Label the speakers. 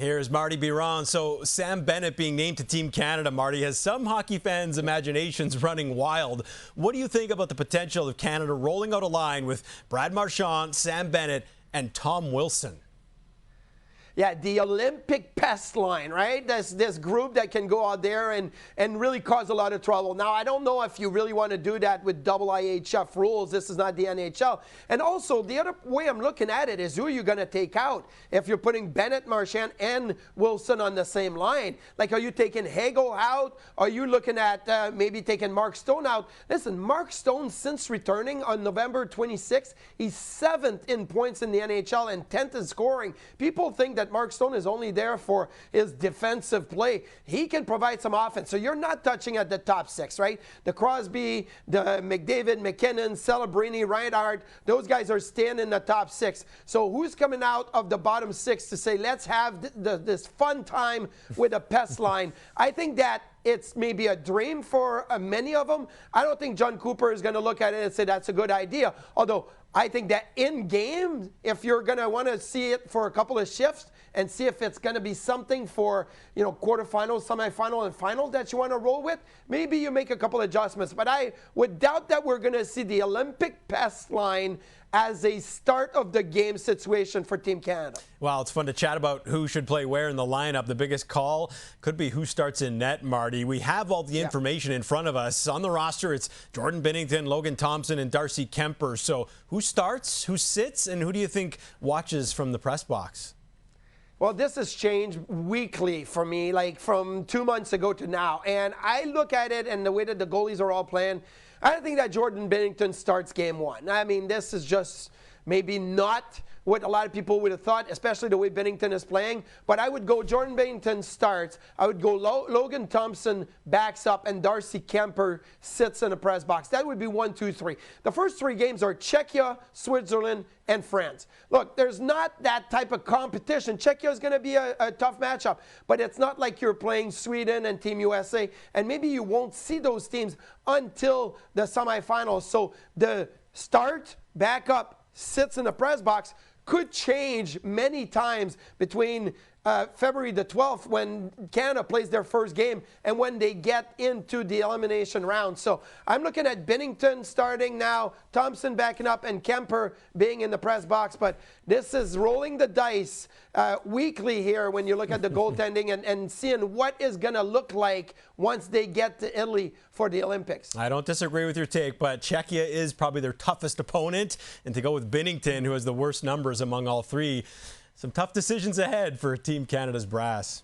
Speaker 1: Here's Marty Biron. So Sam Bennett being named to Team Canada, Marty, has some hockey fans' imaginations running wild. What do you think about the potential of Canada rolling out a line with Brad Marchand, Sam Bennett, and Tom Wilson?
Speaker 2: Yeah, the Olympic pest line, right? This group that can go out there and really cause a lot of trouble. Now, I don't know if you really want to do that with double IHF rules. This is not the NHL. And also, the other way I'm looking at it is who are you going to take out if you're putting Bennett, Marchand, and Wilson on the same line? Like, are you taking Hagel out? Are you looking at maybe taking Mark Stone out? Listen, Mark Stone, since returning on November 26th, he's 7th in points in the NHL and 10th in scoring. People think that Mark Stone is only there for his defensive play. He can provide some offense. So you're not touching at the top 6, right? The Crosby, the McDavid, McKinnon, Celebrini, Reinhardt, those guys are staying in the top 6. So who's coming out of the bottom 6 to say, let's have this fun time with a pest line? I think that it's maybe a dream for many of them. I don't think John Cooper is going to look at it and say that's a good idea. Although I think that in game, if you're going to want to see it for a couple of shifts and see if it's going to be something for, you know, quarterfinals, semifinal, and final that you want to roll with, maybe you make a couple adjustments. But I would doubt that we're going to see the Olympic pest line as a start of the game situation for Team Canada.
Speaker 1: Well, it's fun to chat about who should play where in the lineup. The biggest call could be who starts in net, Marty. We have all the information in front of us. On the roster, it's Jordan Binnington, Logan Thompson, and Darcy Kemper. So who starts, who sits, and who do you think watches from the press box?
Speaker 2: Well, this has changed weekly for me, like from 2 months ago to now. And I look at it and the way that the goalies are all playing, I don't think that Jordan Binnington starts game 1. I mean, this is just maybe not what a lot of people would have thought, especially the way Binnington is playing. But I would go Jordan Binnington starts. I would go Logan Thompson backs up and Darcy Kemper sits in the press box. That would be 1, 2, 3. The first 3 games are Czechia, Switzerland, and France. Look, there's not that type of competition. Czechia is going to be a tough matchup, but it's not like you're playing Sweden and Team USA, and maybe you won't see those teams until the semifinals. So the start, back up, sits in the press box could change many times between February the 12th when Canada plays their first game and when they get into the elimination round. So I'm looking at Binnington starting now, Thompson backing up, and Kemper being in the press box. But this is rolling the dice weekly here when you look at the goaltending and seeing what is going to look like once they get to Italy for the Olympics.
Speaker 1: I don't disagree with your take, but Czechia is probably their toughest opponent. And to go with Binnington, who has the worst numbers among all 3, some tough decisions ahead for Team Canada's brass.